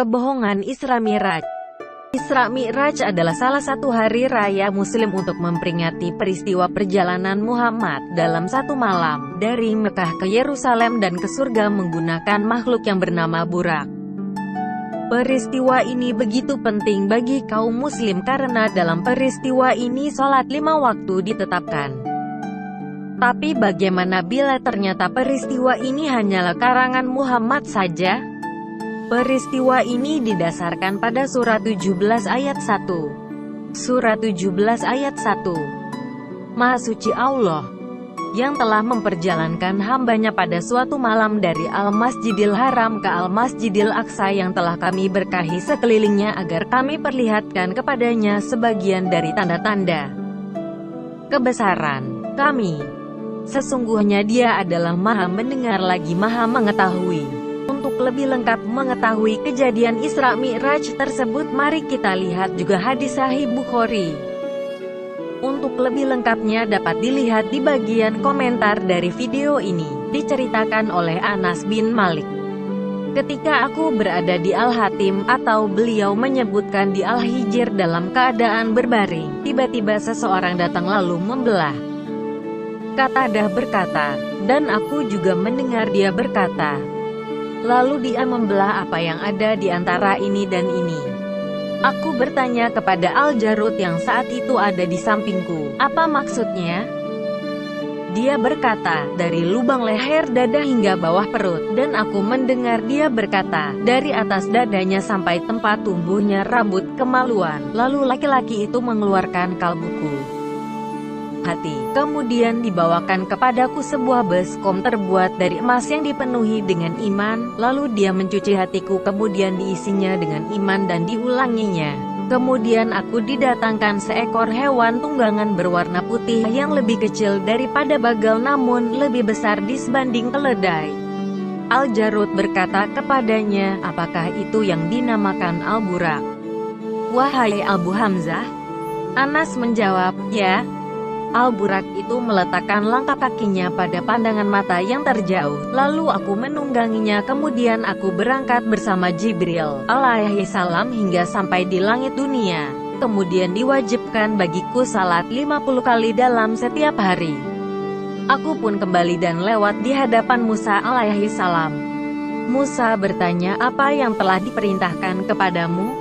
Kebohongan Isra Mi'raj. Isra Mi'raj adalah salah satu hari raya Muslim untuk memperingati peristiwa perjalanan Muhammad dalam satu malam, dari Mekah ke Yerusalem dan ke surga menggunakan makhluk yang bernama Burak. Peristiwa ini begitu penting bagi kaum Muslim karena dalam peristiwa ini sholat 5 waktu ditetapkan. Tapi bagaimana bila ternyata peristiwa ini hanyalah karangan Muhammad saja? Peristiwa ini didasarkan pada surat 17 ayat 1. Surat 17 ayat 1. Maha suci Allah, yang telah memperjalankan hambanya pada suatu malam dari Al-Masjidil Haram ke Al-Masjidil Aqsa yang telah kami berkahi sekelilingnya agar kami perlihatkan kepadanya sebagian dari tanda-tanda kebesaran kami. Sesungguhnya Dia adalah Maha Mendengar lagi Maha Mengetahui. Untuk lebih lengkap mengetahui kejadian Isra Mi'raj tersebut, mari kita lihat juga hadis Sahih Bukhari. Untuk lebih lengkapnya dapat dilihat di bagian komentar dari video ini. Diceritakan oleh Anas bin Malik. Ketika aku berada di Al-Hatim, atau beliau menyebutkan di Al-Hijr dalam keadaan berbaring, tiba-tiba seseorang datang lalu membelah. Qatadah berkata, dan aku juga mendengar dia berkata, lalu dia membelah apa yang ada di antara ini dan ini. Aku bertanya kepada Al-Jarud yang saat itu ada di sampingku, apa maksudnya? Dia berkata, dari lubang leher dada hingga bawah perut, dan aku mendengar dia berkata, dari atas dadanya sampai tempat tumbuhnya rambut kemaluan. Lalu laki-laki itu mengeluarkan kalbuku hati. Kemudian dibawakan kepadaku sebuah beskom terbuat dari emas yang dipenuhi dengan iman, lalu dia mencuci hatiku, kemudian diisinya dengan iman dan diulanginya. Kemudian aku didatangkan seekor hewan tunggangan berwarna putih yang lebih kecil daripada bagal namun lebih besar disebanding keledai. Al-Jarud berkata kepadanya, apakah itu yang dinamakan Al-Burak? Wahai Abu Hamzah? Anas menjawab, ya. Al-Burak itu meletakkan langkah kakinya pada pandangan mata yang terjauh, lalu aku menungganginya, kemudian aku berangkat bersama Jibril alaihi salam hingga sampai di langit dunia. Kemudian diwajibkan bagiku salat 50 kali dalam setiap hari. Aku pun kembali dan lewat di hadapan Musa alaihi salam. Musa bertanya, apa yang telah diperintahkan kepadamu?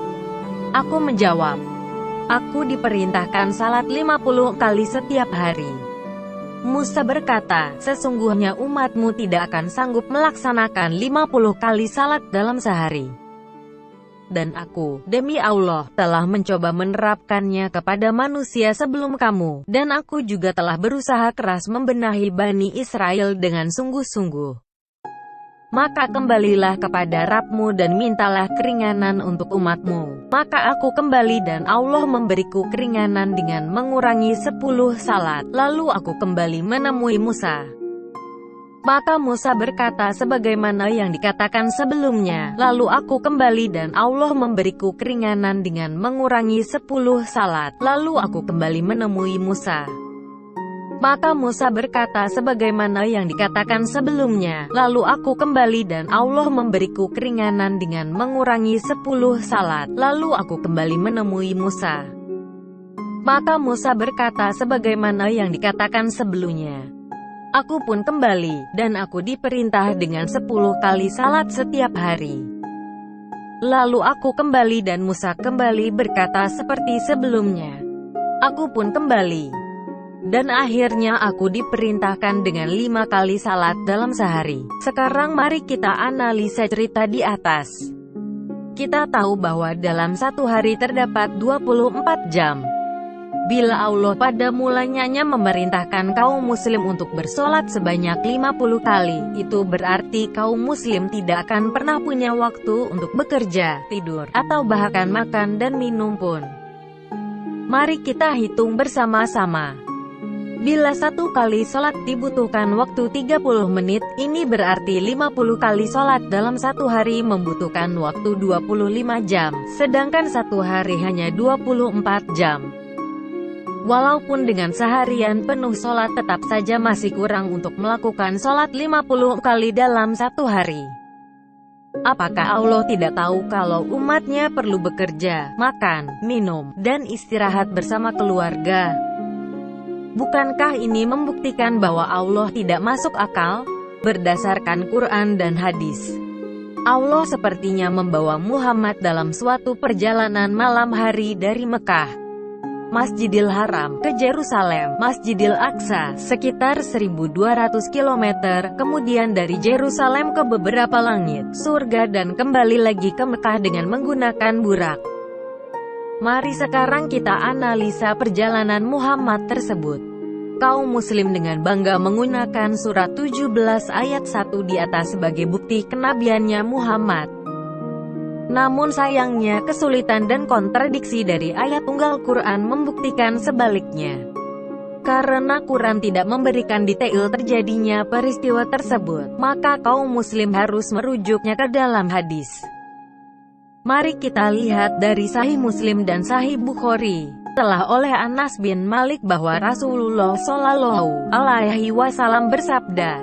Aku menjawab, aku diperintahkan salat 50 kali setiap hari. Musa berkata, sesungguhnya umatmu tidak akan sanggup melaksanakan 50 kali salat dalam sehari. Dan aku, demi Allah, telah mencoba menerapkannya kepada manusia sebelum kamu, dan aku juga telah berusaha keras membenahi Bani Israel dengan sungguh-sungguh. Maka kembalilah kepada Rabbmu dan mintalah keringanan untuk umatmu. Maka aku kembali dan Allah memberiku keringanan dengan mengurangi 10 salat. Lalu aku kembali menemui Musa. Maka Musa berkata sebagaimana yang dikatakan sebelumnya. Lalu aku kembali dan Allah memberiku keringanan dengan mengurangi 10 salat. Lalu aku kembali menemui Musa. Maka Musa berkata sebagaimana yang dikatakan sebelumnya, lalu aku kembali dan Allah memberiku keringanan dengan mengurangi 10 salat, lalu aku kembali menemui Musa. Maka Musa berkata sebagaimana yang dikatakan sebelumnya. Aku pun kembali, dan aku diperintah dengan 10 kali salat setiap hari. Lalu aku kembali dan Musa kembali berkata seperti sebelumnya. Aku pun kembali. Dan akhirnya aku diperintahkan dengan 5 kali salat dalam sehari. Sekarang mari kita analisa cerita di atas. Kita tahu bahwa dalam satu hari terdapat 24 jam. Bila Allah pada mulanya memerintahkan kaum muslim untuk bersolat sebanyak 50 kali, itu berarti kaum muslim tidak akan pernah punya waktu untuk bekerja, tidur, atau bahkan makan dan minum pun. Mari kita hitung bersama-sama. Bila satu kali sholat dibutuhkan waktu 30 menit, ini berarti 50 kali sholat dalam satu hari membutuhkan waktu 25 jam, sedangkan satu hari hanya 24 jam. Walaupun dengan seharian penuh sholat tetap saja masih kurang untuk melakukan sholat 50 kali dalam satu hari. Apakah Allah tidak tahu kalau umatnya perlu bekerja, makan, minum, dan istirahat bersama keluarga? Bukankah ini membuktikan bahwa Allah tidak masuk akal? Berdasarkan Quran dan hadis, Allah sepertinya membawa Muhammad dalam suatu perjalanan malam hari dari Mekah, Masjidil Haram, ke Yerusalem, Masjidil Aqsa, sekitar 1200 km, kemudian dari Yerusalem ke beberapa langit, surga dan kembali lagi ke Mekah dengan menggunakan burak. Mari sekarang kita analisa perjalanan Muhammad tersebut. Kaum muslim dengan bangga menggunakan surat 17 ayat 1 di atas sebagai bukti kenabiannya Muhammad. Namun sayangnya kesulitan dan kontradiksi dari ayat tunggal Quran membuktikan sebaliknya. Karena Quran tidak memberikan detail terjadinya peristiwa tersebut, maka kaum muslim harus merujuknya ke dalam hadis. Mari kita lihat dari Sahih Muslim dan Sahih Bukhari. Telah oleh Anas bin Malik bahwa Rasulullah Shallallahu Alaihi Wasallam bersabda,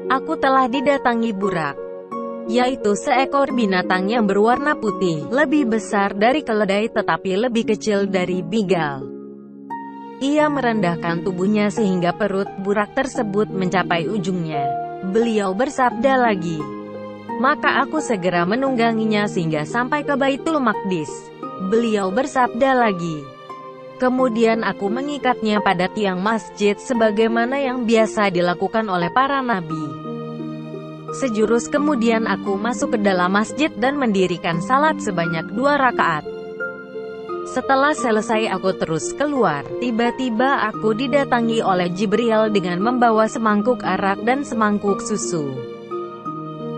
"Aku telah didatangi burak, yaitu seekor binatang yang berwarna putih, lebih besar dari keledai tetapi lebih kecil dari bigal. Ia merendahkan tubuhnya sehingga perut burak tersebut mencapai ujungnya." Beliau bersabda lagi, "Maka aku segera menungganginya sehingga sampai ke Baitul Maqdis." Beliau bersabda lagi, "Kemudian aku mengikatnya pada tiang masjid sebagaimana yang biasa dilakukan oleh para nabi. Sejurus kemudian aku masuk ke dalam masjid dan mendirikan salat sebanyak 2 rakaat. Setelah selesai aku terus keluar. Tiba-tiba aku didatangi oleh Jibril dengan membawa semangkuk arak dan semangkuk susu.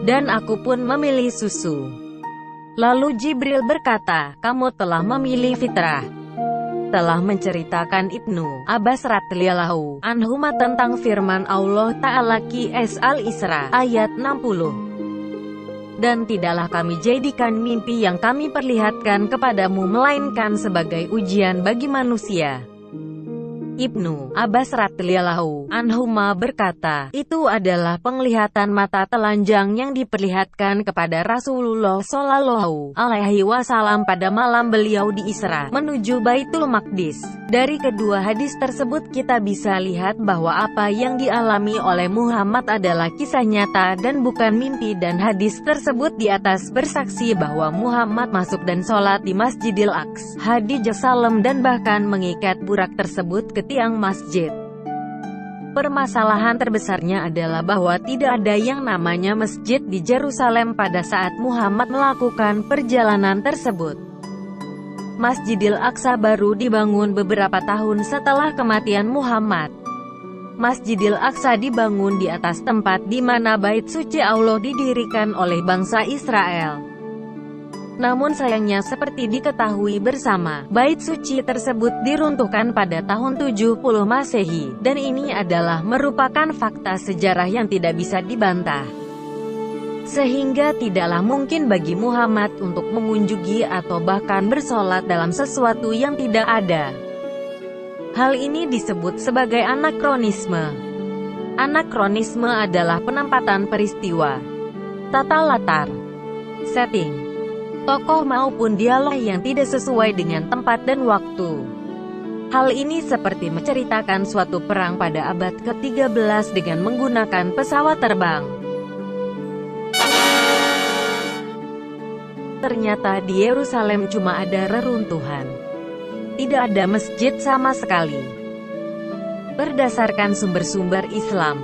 Dan aku pun memilih susu. Lalu Jibril berkata, 'Kamu telah memilih fitrah.'" Telah menceritakan Ibnu Abbas radhiyallahu anhuma tentang firman Allah Ta'ala Qs Al-Isra ayat 60. "Dan tidaklah kami jadikan mimpi yang kami perlihatkan kepadamu melainkan sebagai ujian bagi manusia." Ibnu Abbas radhiyallahu anhuma berkata, itu adalah penglihatan mata telanjang yang diperlihatkan kepada Rasulullah Shallallahu Alaihi Wasallam pada malam beliau di Isra menuju Baitul Maqdis. Dari kedua hadis tersebut kita bisa lihat bahwa apa yang dialami oleh Muhammad adalah kisah nyata dan bukan mimpi, dan hadis tersebut di atas bersaksi bahwa Muhammad masuk dan sholat di Masjidil Aqsa di Yerusalem dan bahkan mengikat burak tersebut ke tiang masjid. Permasalahan terbesarnya adalah bahwa tidak ada yang namanya masjid di Yerusalem pada saat Muhammad melakukan perjalanan tersebut. Masjidil Aqsa baru dibangun beberapa tahun setelah kematian Muhammad. Masjidil Aqsa dibangun di atas tempat di mana Bait Suci Allah didirikan oleh bangsa Israel. Namun sayangnya seperti diketahui bersama, Bait Suci tersebut diruntuhkan pada tahun 70 Masehi, dan ini adalah merupakan fakta sejarah yang tidak bisa dibantah. Sehingga tidaklah mungkin bagi Muhammad untuk mengunjungi atau bahkan bersolat dalam sesuatu yang tidak ada. Hal ini disebut sebagai anakronisme. Anakronisme adalah penempatan peristiwa, tata latar, setting, tokoh maupun dialog yang tidak sesuai dengan tempat dan waktu. Hal ini seperti menceritakan suatu perang pada abad ke-13 dengan menggunakan pesawat terbang. Ternyata di Yerusalem cuma ada reruntuhan. Tidak ada masjid sama sekali. Berdasarkan sumber-sumber Islam,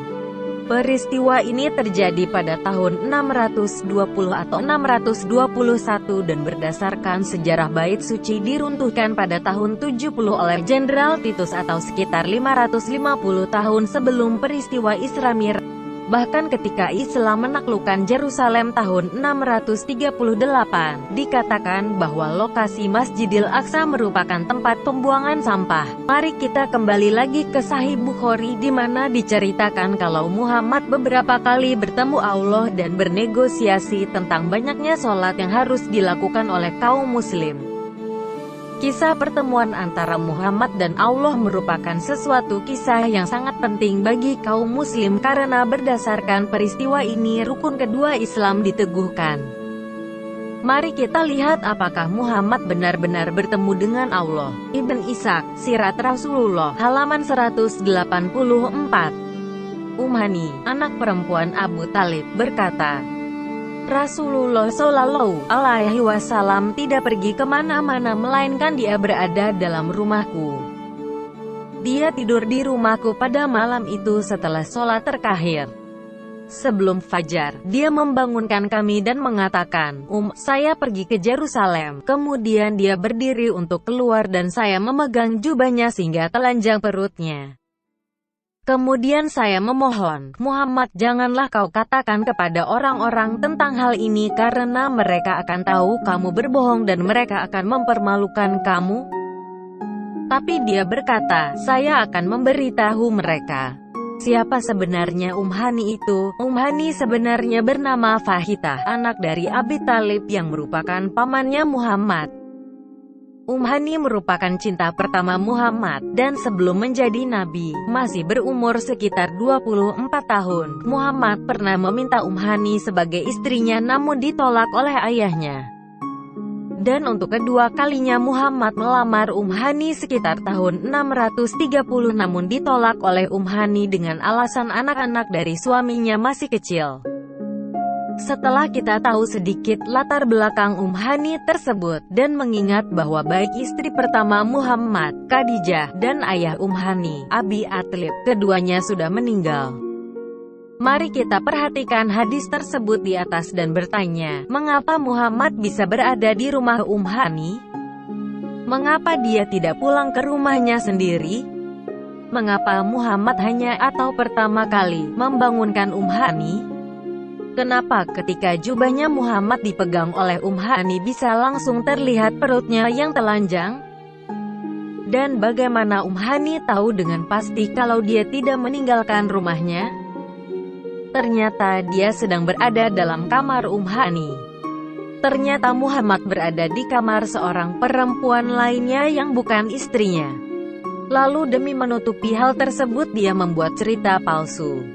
peristiwa ini terjadi pada tahun 620 atau 621 dan berdasarkan sejarah Bait Suci diruntuhkan pada tahun 70 oleh Jenderal Titus atau sekitar 550 tahun sebelum peristiwa Isra Mi'raj. Bahkan ketika Islam menaklukkan Yerusalem tahun 638, dikatakan bahwa lokasi Masjidil Aqsa merupakan tempat pembuangan sampah. Mari kita kembali lagi ke Sahih Bukhari di mana diceritakan kalau Muhammad beberapa kali bertemu Allah dan bernegosiasi tentang banyaknya sholat yang harus dilakukan oleh kaum muslim. Kisah pertemuan antara Muhammad dan Allah merupakan sesuatu kisah yang sangat penting bagi kaum muslim karena berdasarkan peristiwa ini rukun kedua Islam diteguhkan. Mari kita lihat apakah Muhammad benar-benar bertemu dengan Allah. Ibn Ishaq, Sirat Rasulullah, halaman 184. Hani, anak perempuan Abu Talib, berkata, Rasulullah Shallallahu Alaihi Wasallam tidak pergi kemana-mana melainkan dia berada dalam rumahku. Dia tidur di rumahku pada malam itu setelah sholat terakhir. Sebelum fajar, dia membangunkan kami dan mengatakan, saya pergi ke Yerusalem. Kemudian dia berdiri untuk keluar dan saya memegang jubahnya sehingga telanjang perutnya. Kemudian saya memohon, Muhammad, janganlah kau katakan kepada orang-orang tentang hal ini karena mereka akan tahu kamu berbohong dan mereka akan mempermalukan kamu. Tapi dia berkata, saya akan memberitahu mereka. Siapa sebenarnya Hani itu? Hani sebenarnya bernama Fahitah, anak dari Abi Talib yang merupakan pamannya Muhammad. Hani merupakan cinta pertama Muhammad, dan sebelum menjadi nabi, masih berumur sekitar 24 tahun, Muhammad pernah meminta Hani sebagai istrinya namun ditolak oleh ayahnya. Dan untuk kedua kalinya Muhammad melamar Hani sekitar tahun 630 namun ditolak oleh Hani dengan alasan anak-anak dari suaminya masih kecil. Setelah kita tahu sedikit latar belakang Hani tersebut, dan mengingat bahwa baik istri pertama Muhammad, Khadijah, dan ayah Hani, Abi Talib, keduanya sudah meninggal. Mari kita perhatikan hadis tersebut di atas dan bertanya, mengapa Muhammad bisa berada di rumah Hani? Mengapa dia tidak pulang ke rumahnya sendiri? Mengapa Muhammad hanya atau pertama kali membangunkan Hani? Kenapa ketika jubahnya Muhammad dipegang oleh Hani bisa langsung terlihat perutnya yang telanjang? Dan bagaimana Hani tahu dengan pasti kalau dia tidak meninggalkan rumahnya? Ternyata dia sedang berada dalam kamar Hani. Ternyata Muhammad berada di kamar seorang perempuan lainnya yang bukan istrinya. Lalu demi menutupi hal tersebut dia membuat cerita palsu.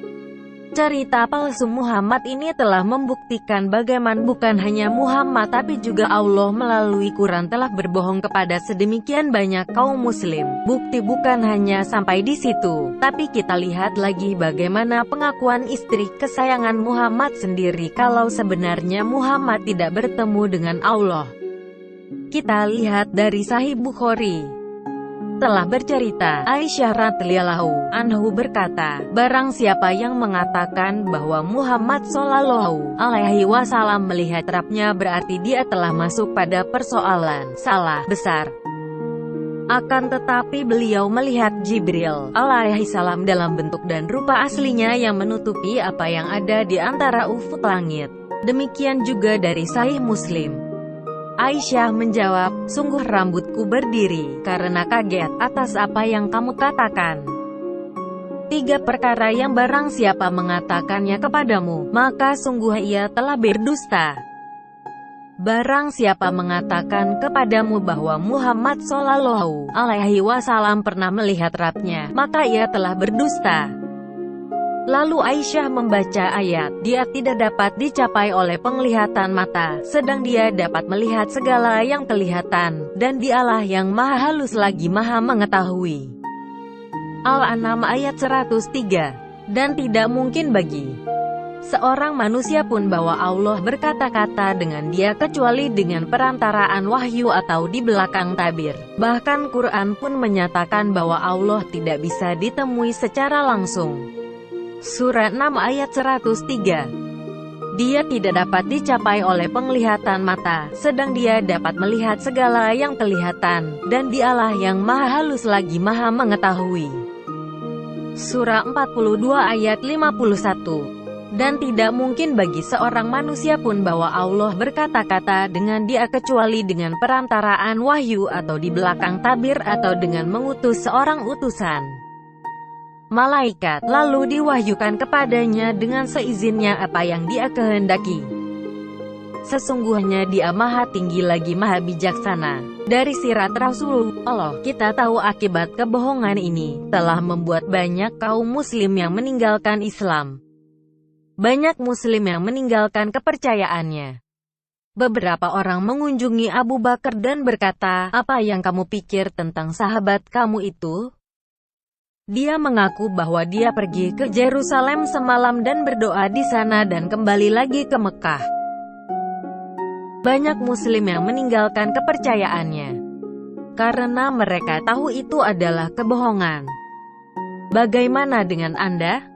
Cerita palsu Muhammad ini telah membuktikan bagaimana bukan hanya Muhammad tapi juga Allah melalui Quran telah berbohong kepada sedemikian banyak kaum muslim. Bukti bukan hanya sampai di situ, tapi kita lihat lagi bagaimana pengakuan istri kesayangan Muhammad sendiri kalau sebenarnya Muhammad tidak bertemu dengan Allah. Kita lihat dari Sahih Bukhari. Telah bercerita, Aisyah radhiyallahu anhu berkata, barang siapa yang mengatakan bahwa Muhammad Shallallahu Alaihi Wasallam melihat Rabb-nya berarti dia telah masuk pada persoalan salah besar. Akan tetapi beliau melihat Jibril alaihissalam dalam bentuk dan rupa aslinya yang menutupi apa yang ada di antara ufuk langit. Demikian juga dari Sahih Muslim. Aisyah menjawab, sungguh rambutku berdiri, karena kaget atas apa yang kamu katakan. 3 perkara yang barang siapa mengatakannya kepadamu, maka sungguh ia telah berdusta. Barang siapa mengatakan kepadamu bahwa Muhammad Shallallahu Alaihi Wasallam pernah melihat Rabb-nya, maka ia telah berdusta. Lalu Aisyah membaca ayat, dia tidak dapat dicapai oleh penglihatan mata, sedang dia dapat melihat segala yang kelihatan, dan dialah yang maha halus lagi maha mengetahui. Al-An'am ayat 103. Dan tidak mungkin bagi seorang manusia pun bahwa Allah berkata-kata dengan dia kecuali dengan perantaraan wahyu atau di belakang tabir. Bahkan Quran pun menyatakan bahwa Allah tidak bisa ditemui secara langsung. Surat 6 ayat 103. Dia tidak dapat dicapai oleh penglihatan mata, sedang dia dapat melihat segala yang kelihatan, dan dialah yang maha halus lagi maha mengetahui. Surah 42 ayat 51. Dan tidak mungkin bagi seorang manusia pun bahwa Allah berkata-kata dengan dia kecuali dengan perantaraan wahyu atau di belakang tabir atau dengan mengutus seorang utusan malaikat, lalu diwahyukan kepadanya dengan seizinnya apa yang dia kehendaki. Sesungguhnya dia maha tinggi lagi maha bijaksana. Dari sirat Rasulullah, kita tahu akibat kebohongan ini telah membuat banyak kaum muslim yang meninggalkan Islam. Banyak muslim yang meninggalkan kepercayaannya. Beberapa orang mengunjungi Abu Bakar dan berkata, "Apa yang kamu pikir tentang sahabat kamu itu?" Dia mengaku bahwa dia pergi ke Yerusalem semalam dan berdoa di sana dan kembali lagi ke Mekah. Banyak muslim yang meninggalkan kepercayaannya karena mereka tahu itu adalah kebohongan. Bagaimana dengan Anda?